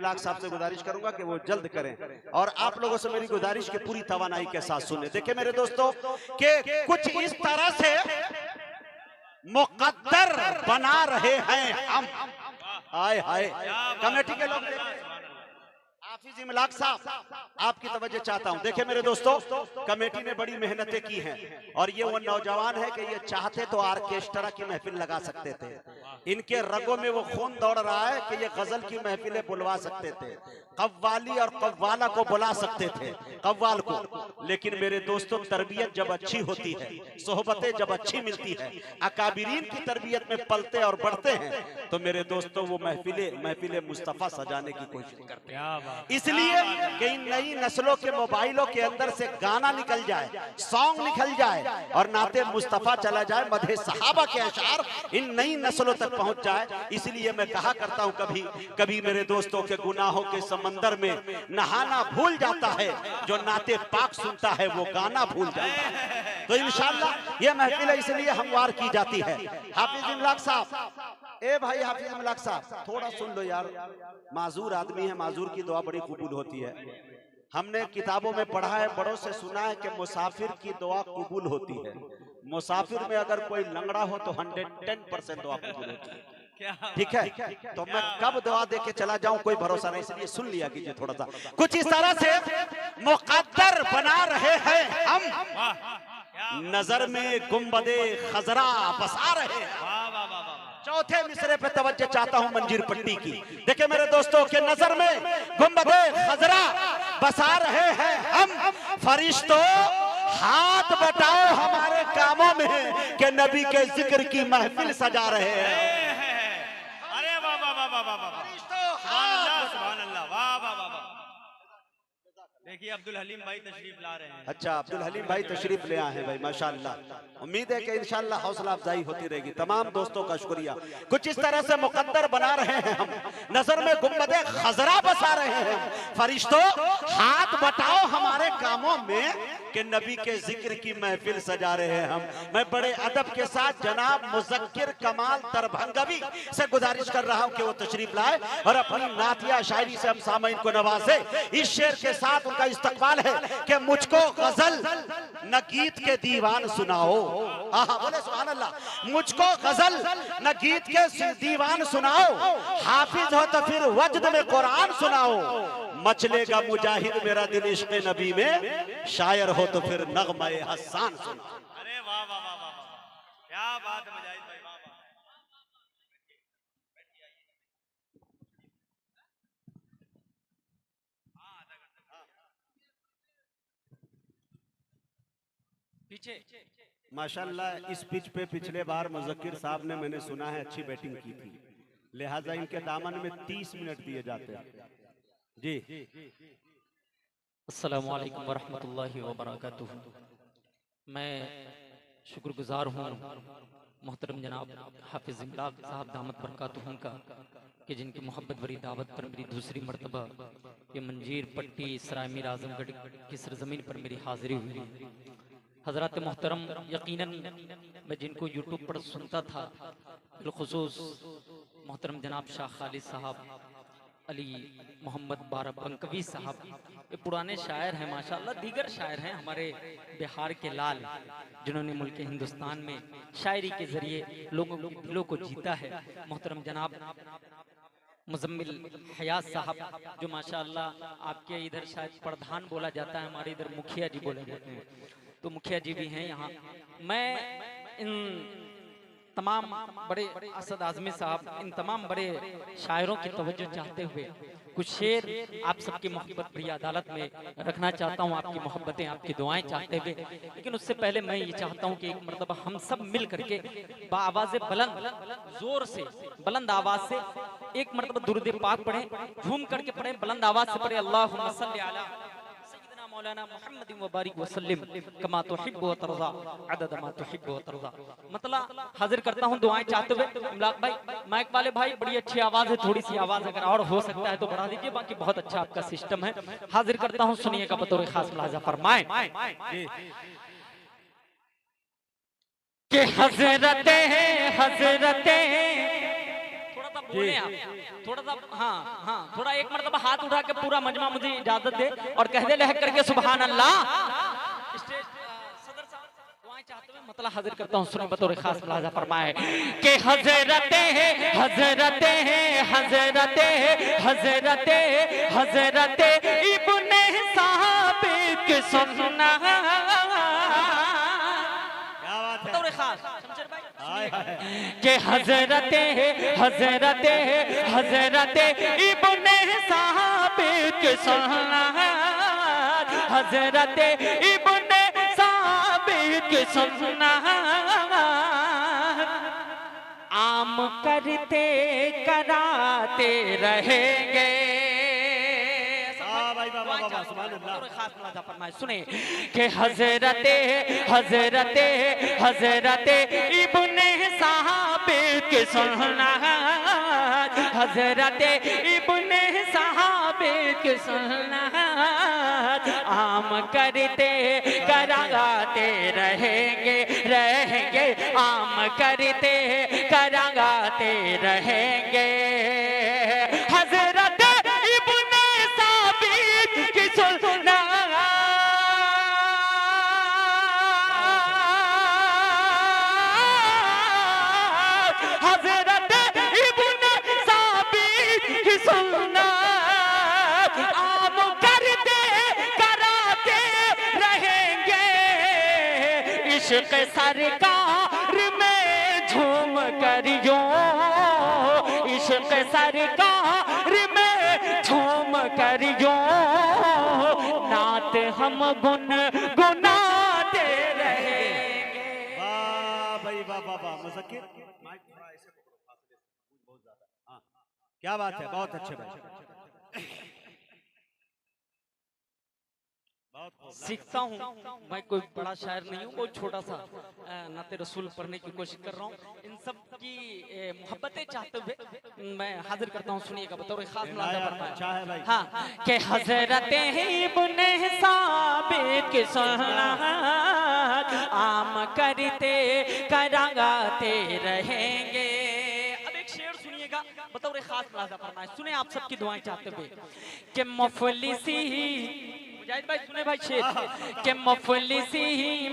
इमलाक साहब से गुजारिश करूंगा कि वो जल्द करें और आप लोगों से मेरी गुजारिश के पूरी तवानाई के साथ सुने। देखिए मेरे दोस्तों कि कुछ इस तरह से मुकद्दर बना रहे हैं हम। हाय हाय कमेटी के लोग, हाफिज इमलाक साहब आपकी तवज्जो चाहता हूं। देखिए मेरे दोस्तों, कमेटी ने बड़ी मेहनतें की हैं और ये वो नौजवान है कि ये चाहते तो ऑर्केस्ट्रा की महफिल लगा सकते थे। इनके रगों में वो खून दौड़ रहा है कि ये गजल की महफिलें बुलवा सकते थे, कव्वाली और कव्वाला को बुला सकते थे, कव्वाल को। लेकिन मेरे दोस्तों, तरबियत जब अच्छी होती है, सोहबतें जब अच्छी मिलती है, अकाबिरीन की तरबियत में पलते और बढ़ते हैं, तो मेरे दोस्तों वो महफिले मुस्तफा सजाने की कोशिश करते हैं। इसलिए कि इन नई नस्लों के मोबाइलों के अंदर से गाना निकल जाए, सॉन्ग निकल जाए और नाते मुस्तफा चला जाए, मदहे सहाबा के अशार इन नई नस्लों तक पहुंच जाए। इसलिए मैं कहा करता हूं, कभी कभी मेरे दोस्तों के गुनाहों के समंदर में नहाना भूल जाता है, जो नाते पाक सुनता है वो गाना भूल जाता है। तो इंशाअल्लाह ये महफिल इसलिए हमवार की जाती है। हाफिज इमलाक साहब, ए भाई हाफिज इमलाक साहब थोड़ा सुन लो यार, माजूर आदमी है, माजूर की दुआ बड़ी कबूल होती है। हमने किताबों में पढ़ा है, बड़ों से सुना है कि मुसाफिर की दुआ कबूल होती है। मुसाफिर में अगर कोई लंगड़ा हो तो 110% दुआ कबूल होती है। ठीक है, तो मैं कब दुआ दे के चला जाऊं कोई भरोसा नहीं, इसलिए सुन लिया कीजिए थोड़ा सा। कुछ इस तरह से मुकद्दर बना रहे हैं हम, नजर में गुंबदे खजरा बसा रहे हैं। चौथे मिसरे पे तवज्जो चाहता हूं मंजीर पट्टी की। देखिए मेरे दोस्तों के नजर में गुंबदे खजरा बसा रहे हैं हम, फरिश्तों हाथ बटाओ हमारे कामों में कि नबी के जिक्र की महफिल सजा रहे हैं। अरे वाह वाह वाह वाह वाह, सुभान अल्लाह, वाह वाह वाह। देखिए अब्दुल हलीम भाई तशरीफ ला रहे हैं। अच्छा, अब्दुल हलीम भाई तशरीफ ले आए हैं भाई, माशाअल्लाह। उम्मीद है कि इंशाअल्लाह हौसला अफजाई होती रहेगी। तमाम दोस्तों का शुक्रिया। कुछ इस तरह से मुकद्दर बना रहे हैं हम, नजर में गुंबदे खजरा बसा रहे हैं, फरिश्तों हाथ बटाओ हमारे कामों में कि नबी के जिक्र की महफिल सजा रहे हैं हम। मैं बड़े अदब के साथ जनाब मुज़क्किर कमाल तरभंगवी से गुजारिश कर रहा हूं कि वो तशरीफ लाए और अपनी नातिया शायरी से हम सामईन को नवाजे। इस शेर के साथ उनका इस्तकबाल है कि मुझको गजल न गीत के दीवान सुनाओ। आहा, बोले सुभान अल्लाह। मुझको गजल न गीत के दीवान सुनाओ, हाफिज हो तो फिर वजद में कुरान सुनाओ। मचलेगा मुजाहिद मेरा दिल इश्क़ नबी में, शायर हो तो फिर नगमे हसान सुनाओ। अरे वाह वाह वाह वाह, क्या बात है मुजाहिद भाई, वाह वाह। पीछे माशाल्लाह इस पिच पे पिछले बार मुज़क्किर साहब ने, मैंने सुना है, अच्छी बैटिंग की थी, लिहाजा इनके दामन में 30 मिनट दिए जाते हैं जी। अस्सलामु अलैकुम वरहमतुल्लाहि वबरकातुहू। मैं शुक्रगुजार हूँ मोहतरम जनाब हाफिज इमलाक साहब दामत बरकातुहू का कि जिनकी मोहब्बत भरी दावत पर मेरी दूसरी मरतबा ये मंजीर पट्टी सराय मीर आजमगढ़ की सरजमीन पर मेरी हाजिरी हुई। हजरत मोहतरम, यकीनन मैं जिनको यूट्यूब पर सुनता था, बिलखुसूस मोहतरम जनाब शाह खालिद साहब, अली मोहम्मद बाराबंकवी साहब, ये पुराने शायर हैं माशाअल्लाह। दीगर शायर हैं हमारे बिहार के लाल, जिन्होंने मुल्क हिंदुस्तान में शायरी के जरिए लोगों के दिलों को जीता है। मोहतरम जनाब मुजम्मिल हयात साहब, जो माशाअल्लाह आपके इधर शायद प्रधान बोला जाता है, हमारे इधर मुखिया जी बोले जाते हैं, तो मुखिया जी भी हैं यहाँ। मैं इन तमाम बड़े असद आजमी साहब, इन तमाम बड़े शायरों की तवज्जो चाहते हुए कुछ शेर आप सबकी मोहब्बत भरी अदालत में रखना चाहता हूँ, आपकी मोहब्बतें, आपकी दुआएं चाहते हुए। लेकिन उससे पहले मैं ये चाहता हूँ कि एक मरतबा हम सब मिल करके बाआवाज़े बुलंद, जोर से बुलंद आवाज से एक मरतबा दुरूद पाक पढ़ें, झूम करके पढ़ें, बुलंद आवाज से पढ़ें। अल्लाहुम्मा सल्ली अला मौलाना मुहम्मद व बारिक वसल्लिम कमा तुहिब्बु व तर्ज़ा अदद मा तुहिब्बु व तर्ज़ा। मतलब हाजिर करता हूं दुआएं चाहते हुए। इमलाक भाई, माइक वाले भाई, बड़ी अच्छी आवाज है, थोड़ी सी आवाज अगर और हो सकता है तो बढ़ा दीजिए, बाकी बहुत अच्छा आपका सिस्टम है। हाजिर करता हूं, सुनिएगा बतौर खास मुलाजा फरमाएं कि हजरते हजरते, थोड़ा सा बोले आप थोड़ा सा, हाँ हाँ, थोड़ा एक मरतबा हाथ उठा के पूरा मजमा मुझे इजाजत दे और कह दे लहक करके सुभान अल्लाह। स्टेज सदर साहब दुआएं चाहते हुए मतलब हाजिर करता हूँ, सुने बतौर खास मुलाजा फरमाए कि हजरते हजरते हजरते हजरते हजरते इब्ने साबिक सुनना बतौर खास शमशेर भाई के हजरते हजरते हजरते इब्ने साबिक सुनना हजरते इब्ने साबिक सुनना आम करते कराते रहेंगे। सुने के हजरते हजरते हजरते इब्ने साबिक सुनना हजरते इब्ने साबिक सुनना आम करते कराते रहेंगे रहेंगे आम करते कराते रहेंगे। हजरत इब्ने साबिक की सुनना हजरत इब्ने साबिक की सुनना आम करते कराते रहेंगे। इश्क सरकार में झूम कर यूं इश्क सरकार में झूम कर यूं नात हम गुन गुनाते रहेंगे। वाह भाई वाह वाह वाह मुज़क्किर बहुत ज्यादा। हाँ क्या बात है, बहुत अच्छे भाई। सीखता हूँ मैं, कोई बड़ा शायर नहीं हूँ, बहुत छोटा सा नाते रसूल पढ़ने की कोशिश कर रहा हूँ। इन सब की मोहब्बतें चाहते हुए मैं हाजिर करता हूँ, सुनिएगा बतौर खास मुलाजा फरमाए। हाँ के हजरते इब्ने साबिक सुनना आम करते कराते रहेंगे। अब एक शेर सुनिएगा बतौर खास मुलाजा फरमाए, सुने आप सबकी दुआएं चाहते हुए कि मुफलिसी मुजाहिद भाई सुने भाई शेर के मुफलिसी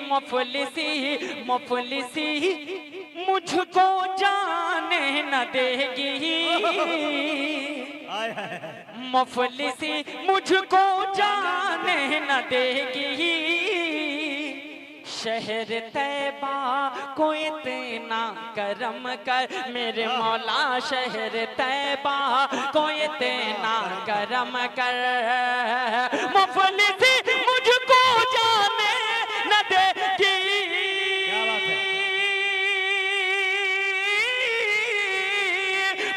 मुफलिसी मुफलिसी मुझको जाने न देगी मुफलिसी मुझको जाने न देगी। शहर तैबा को इतना करम कर मेरे मौला शहर तैबा को इतना करम कर मुफलिसी मुझको जाने न देगी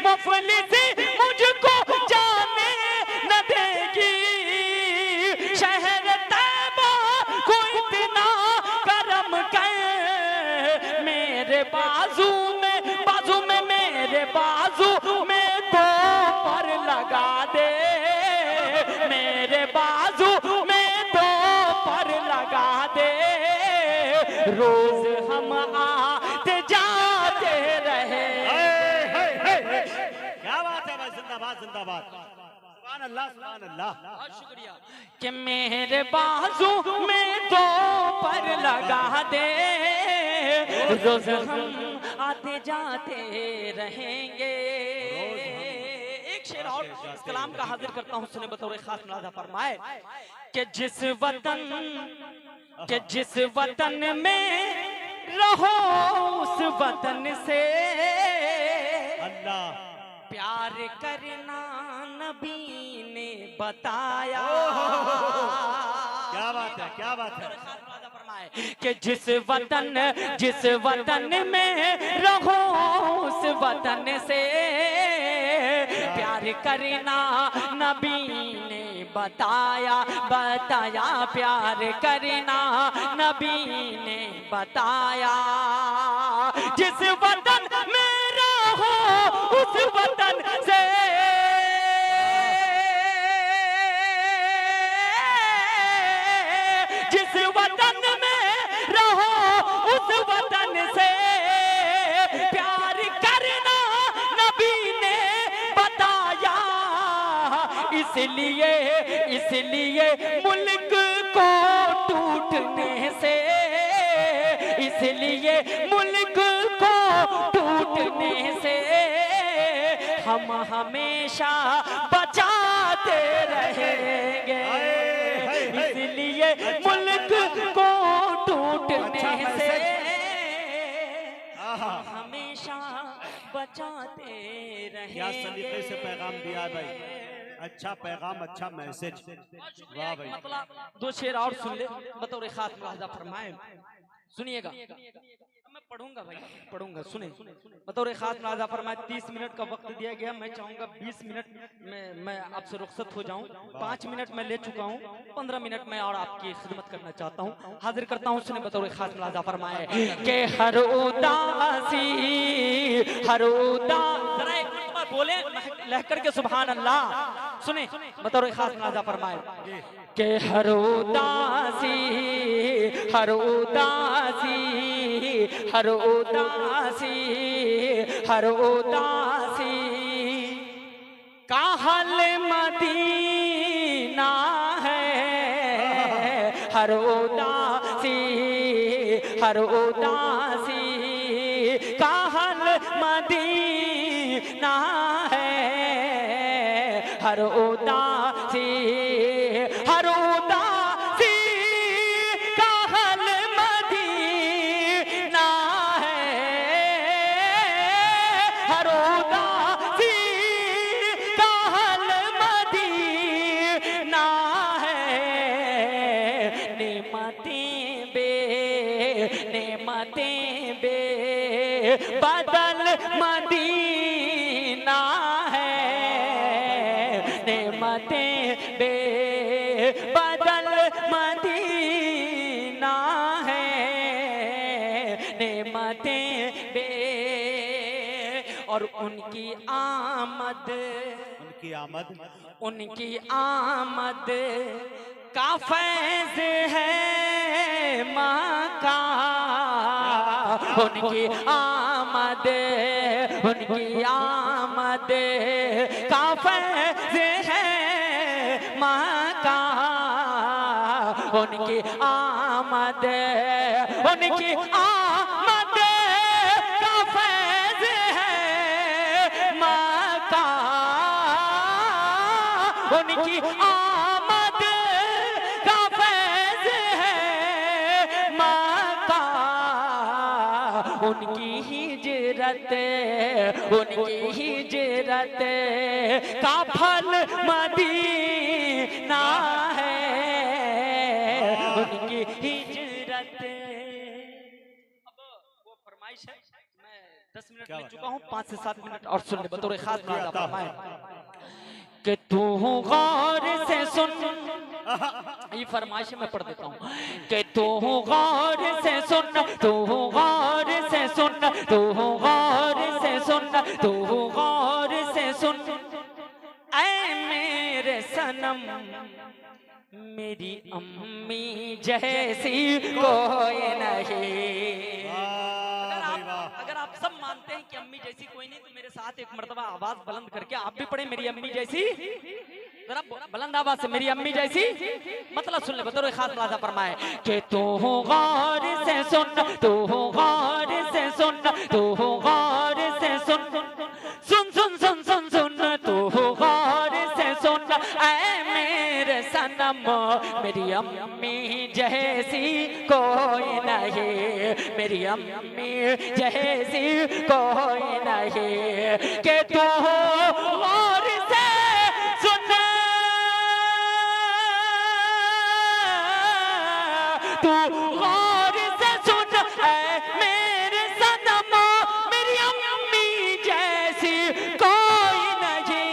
मुफलिसी मुझको जाने न देगी। शहर तैबा को इतना करम कर मेरे बाजू में मेरे बाजू में दो पर लगा दे मेरे बाजू में दो पर लगा दे रोज हम आते जाते रहे। क्या बात है भाई, जिंदाबाद जिंदाबाद, सुभान अल्लाह सुभान अल्लाह। बहुत शुक्रिया कि मेरे बाजू में दो पर लगा दे रोज हम आते जाते रहेंगे। एक शेर और इस कलाम का हाजिर करता हूँ, सुने बतौर खास मुलाजा फरमाए कि जिस वतन में रहो उस वतन से अल्लाह प्यार करना नबी ने बताया। क्या बात है, क्या बात है। कि जिस वतन में रहो उस वतन से प्यार करना नबी ने बताया प्यार करना नबी ने बताया। जिस वतन में रहो उस वतन से जिस वतन में रहो उस वतन से प्यार करना नबी ने इसलिए मुल्क को टूटने से, इसलिए मुल्क को टूटने से हम हमेशा बचाते रहेंगे। इसलिए मुल्क को टूटने से हम हमेशा बचाते रहेंगे। क्या सलीके से पैगाम दिया है भाई, अच्छा पैगाम, अच्छा मैसेज, वाह भाई। मतलब दो शेर और सुन ले बतौर खास मुलाहजा फरमाए, सुनिएगा। मैं पढ़ूंगा भाई, पढ़ूंगा, सुने बतौर खास मुलाहजा फरमाए। 30 मिनट का वक्त दिया गया, मैं चाहूंगा 20 मिनट में मैं आपसे रुखसत हो जाऊं। 5 मिनट मैं ले चुका हूं, 15 मिनट में और आपकी खिदमत करना चाहता हूं, हाजिर करता हूं। सुने बतौर खास मुलाहजा फरमाए कि हर उदासी, हर उदासी, जरा एक मरतबा बोले लहकर के सुभान अल्लाह। सुने बतौर खास मुलाहजा फरमाए कि हर उदासी, हर उदासी, हर उदासी, हर उदासी का हल मदीना है। हर उदासी, हर उदासी का हल मदीना है। हर उदासी, हर उदासी का हल मदीना है। हर उदासी का हल मदीना है। नेमतें बे बदल मदीना है। नेमतें बे बदल मदीना है। नेमतें बे और उनकी आमद, उनकी आमद का फैज़ है मक्का। उनकी आमद, उनकी आमद का फैज़ है मक्का। उनकी आमद, उनकी आमद का फैज़ है मक्का। उनकी आमद का फैज़ है मक्का। उनकी हिजरत, उनकी हिजरत का फल मदीना है। उनकी हिजरत। अब वो फरमाइश है, मैं 10 मिनट ले चुका हूँ, 5 से 7 मिनट और सुन ले बतौर खास फरमाए कि तू गौर से सुन। ये फरमाइश मैं पढ़ देता हूँ कि तू गौर से सुन, तू गौर से सुन, तू गौर से सुन, तू गौर से सुन। ऐ मेरे सनम मेरी अम्मी जैसी कोई नहीं। अगर आप सब मानते हैं कि अम्मी जैसी कोई नहीं, तो मेरे साथ एक मर्तबा आवाज बुलंद करके आप भी पढ़े मेरी अम्मी जैसी। जरा बुलंद आवाज से मेरी अम्मी जैसी मतलब सुन ले बतौर खास मुलाहजा फरमाए कि तू गौर से सुन, तू गौर से सुन, तू गौर से सुन, सुन सुन सुन सुन सुन, तू गौर से सुन। ऐ मेरे सनम मेरी अम्मी जैसी कोई नहीं, मेरी अम्मी जैसी कोई नहीं। कि तू गौर से सुन, तू गौर से सुन। ऐ मेरे सनम मेरी अम्मी जैसी कोई नहीं,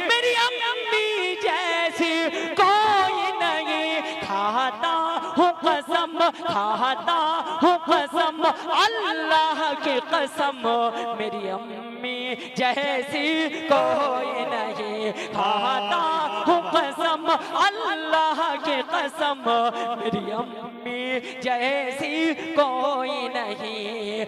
मेरी अम्मी जैसी कोई नहीं। खाता हूँ कसम, खाता हूँ कसम अल्लाह की कसम मेरी अम्मी जैसी कोई नहीं। खाता हूँ कसम अल्लाह की कसम मेरी अम्मी जैसी कोई नहीं।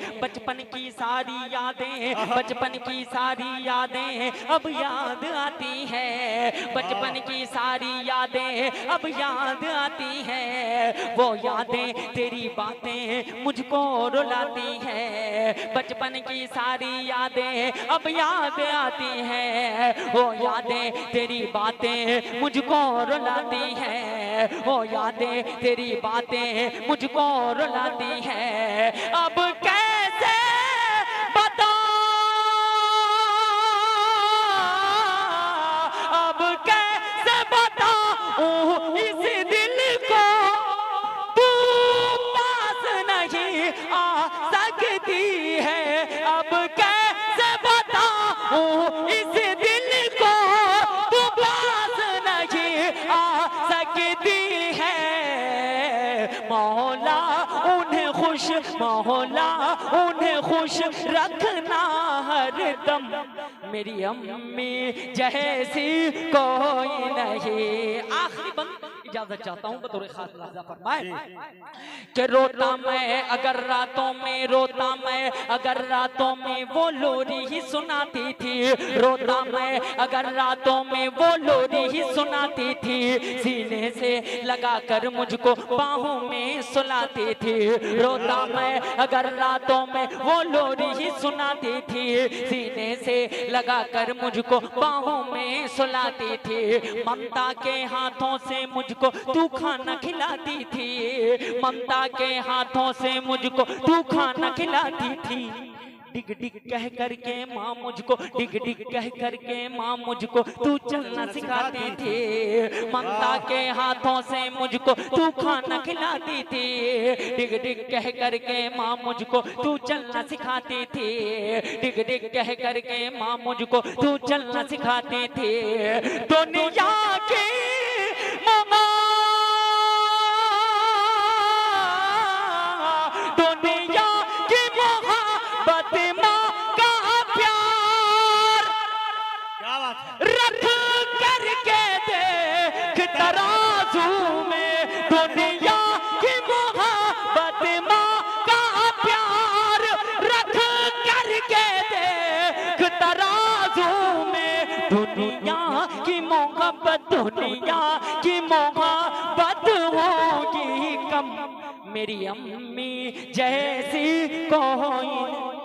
बचपन की सारी यादें, बचपन की सारी यादें अब याद आती है, बचपन की सारी यादें अब याद आती है, वो यादें तेरी बातें मुझको रुलाती है, बचपन की सारी यादें अब याद आती है, वो यादें तेरी बातें मुझको रुलाती है, वो यादें तेरी बातें मुझको रुलाती है। अब कैसे बता, अब कैसे बताऊं इस दिल को, तू पास नहीं आ सकती है, अब कैसे बताऊं इस दिल को, तू पास नहीं आ सकती है। मौला उन्हें खुश, मौला उन्हें खुश रखना हर दम, मेरी अम्मी जैसी कोई नहीं। आखिरी बंद इजाजत चाहता हूँ बतौर खास लफ्ज़ फरमाए कि रोता मैं अगर रातों में, रोता मैं अगर रातों में वो लोरी ही सुनाती थी, रोता मैं अगर रातों में वो लोरी ही सुनाती थी, सीने से लगा कर मुझको बाहों में सुलाती थी, रोता मैं अगर रातों में वो लोरी ही सुनाती थी, सीने से लगा कर मुझको बाहों में सुलाती थी, ममता के हाथों से मुझको तू खाना खिलाती थी, ममता के हाथों से मुझको तू खाना खिलाती थी, डिग डिग कह करके माँ मुझको, डिग डिग कह करके माँ मुझको तू चलना सिखाती थी, ममता के हाथों से मुझको तू खाना खिलाती थी, डिग डिग कह करके माँ मुझको तू चलना सिखाती थी, डिग डिग कह करके माँ मुझको तू चलना सिखाती थी। दुनिया की रख करके देख तराजू में, दुनिया की मोहब्बत माँ का प्यार, रख करके देख तराजू में, दुनिया की मोहब्बत, दुनिया की मोहब्बत होगी कम, मेरी अम्मी जैसी कोई